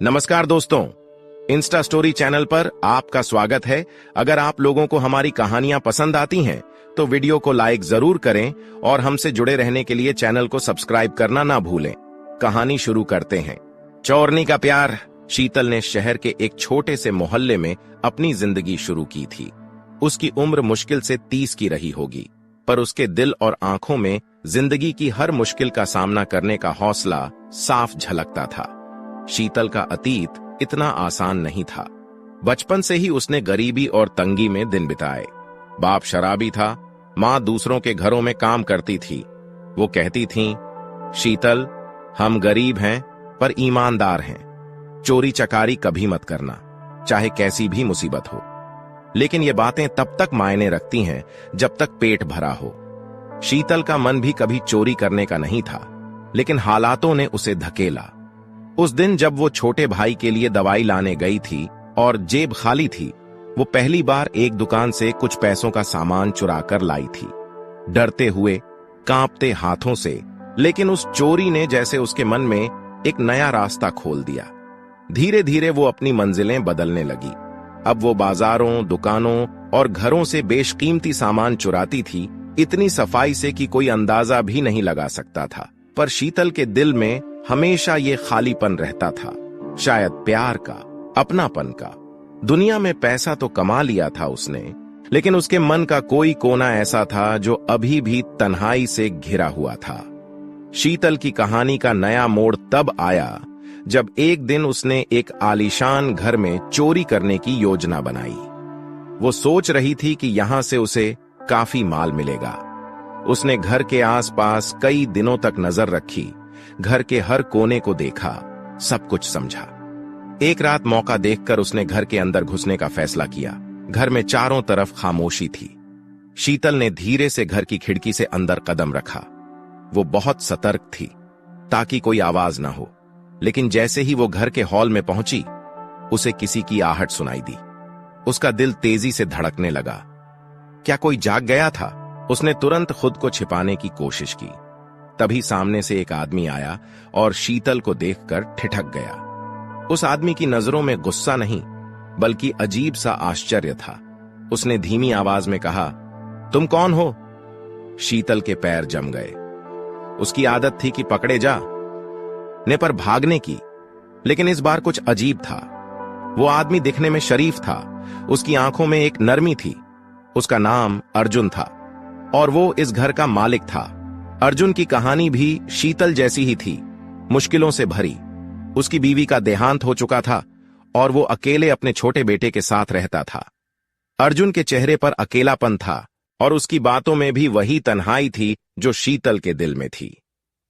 नमस्कार दोस्तों, Insta story channel पर आपका स्वागत है। अगर आप लोगों को हमारी कहानियां पसंद आती हैं तो वीडियो को लाइक जरूर करें और हमसे जुड़े रहने के लिए चैनल को सब्सक्राइब करना ना भूलें। कहानी शुरू करते हैं। चोरनी का प्यार। शीतल ने शहर के एक छोटे से मोहल्ले में अपनी जिंदगी शुरू की थी। उसकी उम्र मुश्किल से 30 की रही होगी, पर उसके दिल और आंखों में जिंदगी की हर मुश्किल का सामना करने का हौसला साफ झलकता था। शीतल का अतीत इतना आसान नहीं था। बचपन से ही उसने गरीबी और तंगी में दिन बिताए। बाप शराबी था, माँ दूसरों के घरों में काम करती थी। वो कहती थीं, शीतल, हम गरीब हैं पर ईमानदार हैं। चोरी चकारी कभी मत करना, चाहे कैसी भी मुसीबत हो। लेकिन ये बातें तब तक मायने रखती हैं जब तक पेट भरा हो। शीतल का मन भी कभी चोरी करने का नहीं था, लेकिन हालातों ने उसे धकेला। उस दिन जब वो छोटे भाई के लिए दवाई लाने गई थी और जेब खाली थी, वो पहली बार एक दुकान से कुछ पैसों का सामान चुरा कर लाई थी, डरते हुए, कांपते हाथों से। लेकिन उस चोरी ने जैसे उसके मन में एक नया रास्ता खोल दिया। धीरे धीरे वो अपनी मंजिलें बदलने लगी। अब वो बाजारों, दुकानों और घरों से बेशकीमती सामान चुराती थी, इतनी सफाई से कि कोई अंदाजा भी नहीं लगा सकता था। पर शीतल के दिल में हमेशा ये खालीपन रहता था, शायद प्यार का, अपनापन का। दुनिया में पैसा तो कमा लिया था उसने, लेकिन उसके मन का कोई कोना ऐसा था जो अभी भी तन्हाई से घिरा हुआ था। शीतल की कहानी का नया मोड़ तब आया जब एक दिन उसने एक आलीशान घर में चोरी करने की योजना बनाई। वो सोच रही थी कि यहां से उसे काफी माल मिलेगा। उसने घर के आसपास कई दिनों तक नजर रखी, घर के हर कोने को देखा, सब कुछ समझा। एक रात मौका देखकर उसने घर के अंदर घुसने का फैसला किया। घर में चारों तरफ खामोशी थी। शीतल ने धीरे से घर की खिड़की से अंदर कदम रखा। वो बहुत सतर्क थी ताकि कोई आवाज ना हो। लेकिन जैसे ही वो घर के हॉल में पहुंची, उसे किसी की आहट सुनाई दी। उसका दिल तेजी से धड़कने लगा। क्या कोई जाग गया था? उसने तुरंत खुद को छिपाने की कोशिश की। तभी सामने से एक आदमी आया और शीतल को देखकर ठिठक गया। उस आदमी की नजरों में गुस्सा नहीं, बल्कि अजीब सा आश्चर्य था। उसने धीमी आवाज में कहा, तुम कौन हो? शीतल के पैर जम गए। उसकी आदत थी कि पकड़े जा ने पर भागने की, लेकिन इस बार कुछ अजीब था। वो आदमी दिखने में शरीफ था, उसकी आंखों में एक नरमी थी। उसका नाम अर्जुन था और वो इस घर का मालिक था। अर्जुन की कहानी भी शीतल जैसी ही थी, मुश्किलों से भरी। उसकी बीवी का देहांत हो चुका था और वो अकेले अपने छोटे बेटे के साथ रहता था। अर्जुन के चेहरे पर अकेलापन था और उसकी बातों में भी वही तन्हाई थी जो शीतल के दिल में थी।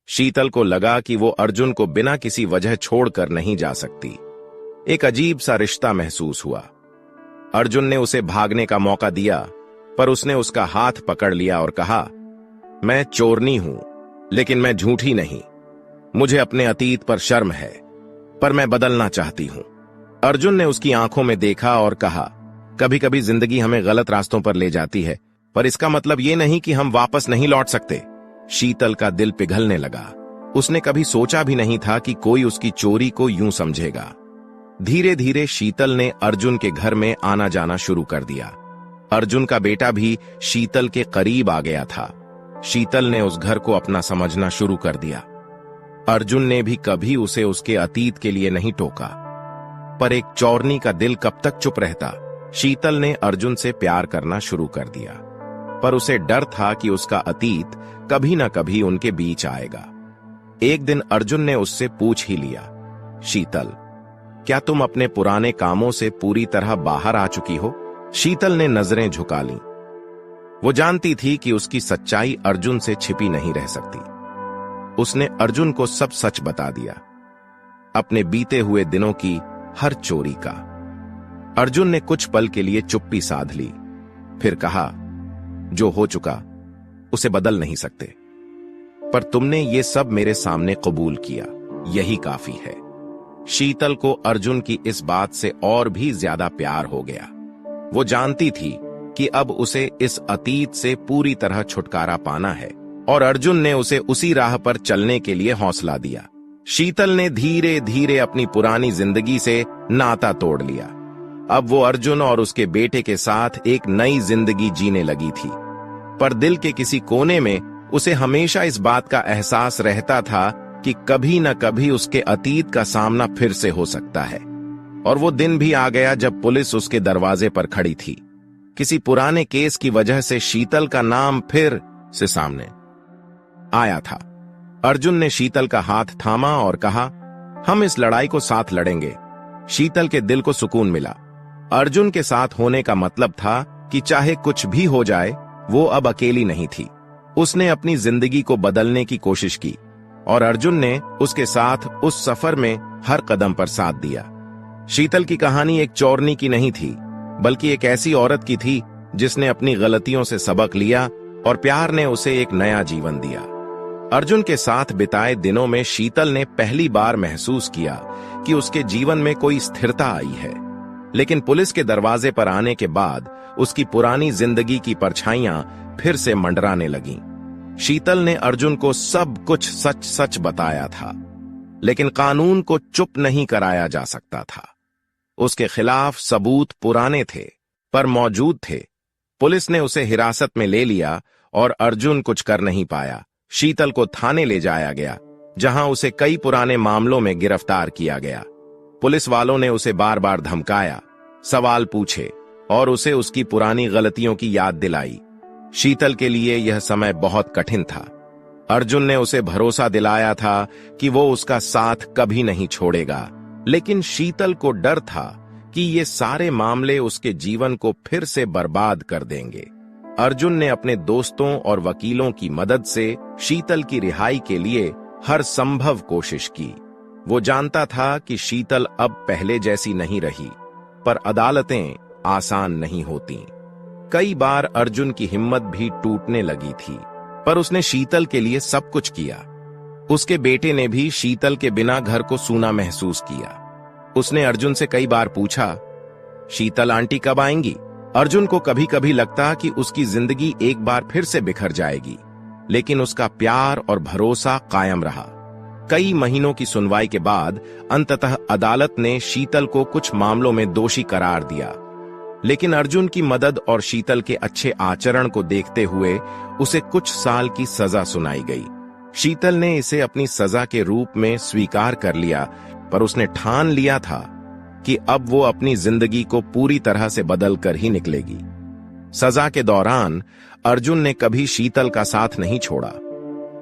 शीतल को लगा कि वो अर्जुन को बिना किसी वजह छोड़कर नहीं जा सकती। एक अजीब सा रिश्ता महसूस हुआ। अर्जुन ने उसे भागने का मौका दिया, पर उसने उसका हाथ पकड़ लिया और कहा, मैं चोरनी हूं, लेकिन मैं झूठी नहीं। मुझे अपने अतीत पर शर्म है, पर मैं बदलना चाहती हूं। अर्जुन ने उसकी आंखों में देखा और कहा, कभी कभी जिंदगी हमें गलत रास्तों पर ले जाती है, पर इसका मतलब ये नहीं कि हम वापस नहीं लौट सकते। शीतल का दिल पिघलने लगा। उसने कभी सोचा भी नहीं था कि कोई उसकी चोरी को यूं समझेगा। धीरे धीरे शीतल ने अर्जुन के घर में आना जाना शुरू कर दिया। अर्जुन का बेटा भी शीतल के करीब आ गया था। शीतल ने उस घर को अपना समझना शुरू कर दिया। अर्जुन ने भी कभी उसे उसके अतीत के लिए नहीं टोका, पर एक चोरनी का दिल कब तक चुप रहता। शीतल ने अर्जुन से प्यार करना शुरू कर दिया, पर उसे डर था कि उसका अतीत कभी न कभी उनके बीच आएगा। एक दिन अर्जुन ने उससे पूछ ही लिया, शीतल, क्या तुम अपने पुराने कामों से पूरी तरह बाहर आ चुकी हो? शीतल ने नजरें झुका लीं। वो जानती थी कि उसकी सच्चाई अर्जुन से छिपी नहीं रह सकती। उसने अर्जुन को सब सच बता दिया, अपने बीते हुए दिनों की हर चोरी का। अर्जुन ने कुछ पल के लिए चुप्पी साध ली, फिर कहा, जो हो चुका उसे बदल नहीं सकते, पर तुमने ये सब मेरे सामने कबूल किया, यही काफी है। शीतल को अर्जुन की इस बात से और भी ज्यादा प्यार हो गया। वो जानती थी कि अब उसे इस अतीत से पूरी तरह छुटकारा पाना है, और अर्जुन ने उसे उसी राह पर चलने के लिए हौसला दिया। शीतल ने धीरे धीरे अपनी पुरानी जिंदगी से नाता तोड़ लिया। अब वो अर्जुन और उसके बेटे के साथ एक नई जिंदगी जीने लगी थी, पर दिल के किसी कोने में उसे हमेशा इस बात का एहसास रहता था कि कभी न कभी उसके अतीत का सामना फिर से हो सकता है। और वो दिन भी आ गया जब पुलिस उसके दरवाजे पर खड़ी थी। किसी पुराने केस की वजह से शीतल का नाम फिर से सामने आया था। अर्जुन ने शीतल का हाथ थामा और कहा, हम इस लड़ाई को साथ लड़ेंगे। शीतल के दिल को सुकून मिला। अर्जुन के साथ होने का मतलब था कि चाहे कुछ भी हो जाए, वो अब अकेली नहीं थी। उसने अपनी जिंदगी को बदलने की कोशिश की और अर्जुन ने उसके साथ उस सफर में हर कदम पर साथ दिया। शीतल की कहानी एक चोरनी की नहीं थी, बल्कि एक ऐसी औरत की थी जिसने अपनी गलतियों से सबक लिया और प्यार ने उसे एक नया जीवन दिया। अर्जुन के साथ बिताए दिनों में शीतल ने पहली बार महसूस किया कि उसके जीवन में कोई स्थिरता आई है। लेकिन पुलिस के दरवाजे पर आने के बाद उसकी पुरानी जिंदगी की परछाइयां फिर से मंडराने लगीं। शीतल ने अर्जुन को सब कुछ सच सच बताया था, लेकिन कानून को चुप नहीं कराया जा सकता था। उसके खिलाफ सबूत पुराने थे, पर मौजूद थे। पुलिस ने उसे हिरासत में ले लिया और अर्जुन कुछ कर नहीं पाया। शीतल को थाने ले जाया गया, जहां उसे कई पुराने मामलों में गिरफ्तार किया गया। पुलिस वालों ने उसे बार बार धमकाया, सवाल पूछे और उसे उसकी पुरानी गलतियों की याद दिलाई। शीतल के लिए यह समय बहुत कठिन था। अर्जुन ने उसे भरोसा दिलाया था कि वो उसका साथ कभी नहीं छोड़ेगा, लेकिन शीतल को डर था कि ये सारे मामले उसके जीवन को फिर से बर्बाद कर देंगे। अर्जुन ने अपने दोस्तों और वकीलों की मदद से शीतल की रिहाई के लिए हर संभव कोशिश की। वो जानता था कि शीतल अब पहले जैसी नहीं रही, पर अदालतें आसान नहीं होती। कई बार अर्जुन की हिम्मत भी टूटने लगी थी, पर उसने शीतल के लिए सब कुछ किया। उसके बेटे ने भी शीतल के बिना घर को सूना महसूस किया। उसने अर्जुन से कई बार पूछा, शीतल आंटी कब आएंगी? अर्जुन को कभी कभी लगता कि उसकी जिंदगी एक बार फिर से बिखर जाएगी, लेकिन उसका प्यार और भरोसा कायम रहा। कई महीनों की सुनवाई के बाद अंततः अदालत ने शीतल को कुछ मामलों में दोषी करार दिया, लेकिन अर्जुन की मदद और शीतल के अच्छे आचरण को देखते हुए उसे कुछ साल की सजा सुनाई गई। शीतल ने इसे अपनी सजा के रूप में स्वीकार कर लिया, पर उसने ठान लिया था कि अब वो अपनी जिंदगी को पूरी तरह से बदल कर ही निकलेगी। सजा के दौरान अर्जुन ने कभी शीतल का साथ नहीं छोड़ा।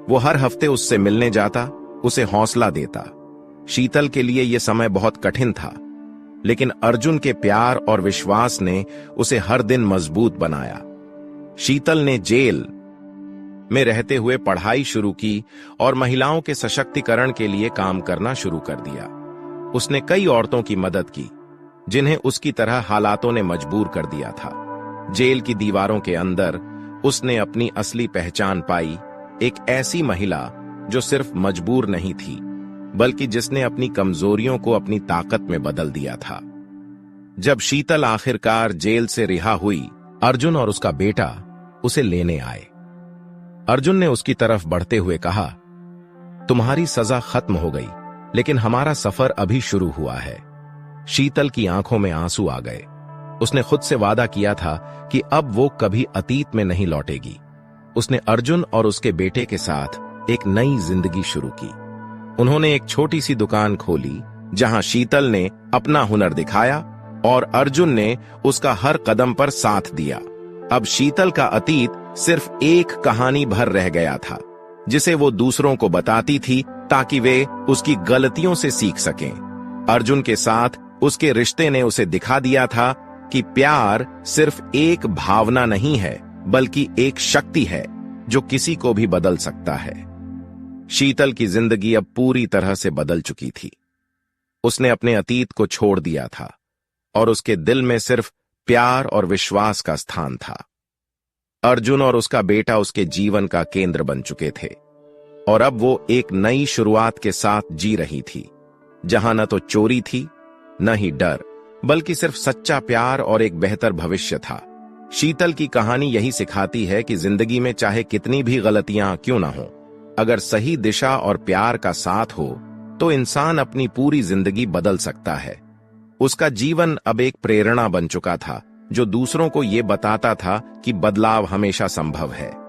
वो हर हफ्ते उससे मिलने जाता, उसे हौसला देता। शीतल के लिए यह समय बहुत कठिन था, लेकिन अर्जुन के प्यार और विश्वास ने उसे हर दिन मजबूत बनाया। शीतल ने जेल में रहते हुए पढ़ाई शुरू की और महिलाओं के सशक्तिकरण के लिए काम करना शुरू कर दिया। उसने कई औरतों की मदद की, जिन्हें उसकी तरह हालातों ने मजबूर कर दिया था। जेल की दीवारों के अंदर उसने अपनी असली पहचान पाई, एक ऐसी महिला जो सिर्फ मजबूर नहीं थी, बल्कि जिसने अपनी कमजोरियों को अपनी ताकत में बदल दिया था। जब शीतल आखिरकार जेल से रिहा हुई, अर्जुन और उसका बेटा उसे लेने आए। अर्जुन ने उसकी तरफ बढ़ते हुए कहा, तुम्हारी सजा खत्म हो गई, लेकिन हमारा सफर अभी शुरू हुआ है। शीतल की आंखों में आंसू आ गए। उसने खुद से वादा किया था कि अब वो कभी अतीत में नहीं लौटेगी। उसने अर्जुन और उसके बेटे के साथ एक नई जिंदगी शुरू की। उन्होंने एक छोटी सी दुकान खोली, जहां शीतल ने अपना हुनर दिखाया और अर्जुन ने उसका हर कदम पर साथ दिया। अब शीतल का अतीत सिर्फ एक कहानी भर रह गया था, जिसे वो दूसरों को बताती थी ताकि वे उसकी गलतियों से सीख सकें। अर्जुन के साथ उसके रिश्ते ने उसे दिखा दिया था कि प्यार सिर्फ एक भावना नहीं है, बल्कि एक शक्ति है जो किसी को भी बदल सकता है। शीतल की जिंदगी अब पूरी तरह से बदल चुकी थी। उसने अपने अतीत को छोड़ दिया था और उसके दिल में सिर्फ प्यार और विश्वास का स्थान था। अर्जुन और उसका बेटा उसके जीवन का केंद्र बन चुके थे और अब वो एक नई शुरुआत के साथ जी रही थी, जहां न तो चोरी थी, न ही डर, बल्कि सिर्फ सच्चा प्यार और एक बेहतर भविष्य था। शीतल की कहानी यही सिखाती है कि जिंदगी में चाहे कितनी भी गलतियां क्यों ना हो, अगर सही दिशा और प्यार का साथ हो तो इंसान अपनी पूरी जिंदगी बदल सकता है। उसका जीवन अब एक प्रेरणा बन चुका था, जो दूसरों को ये बताता था कि बदलाव हमेशा संभव है।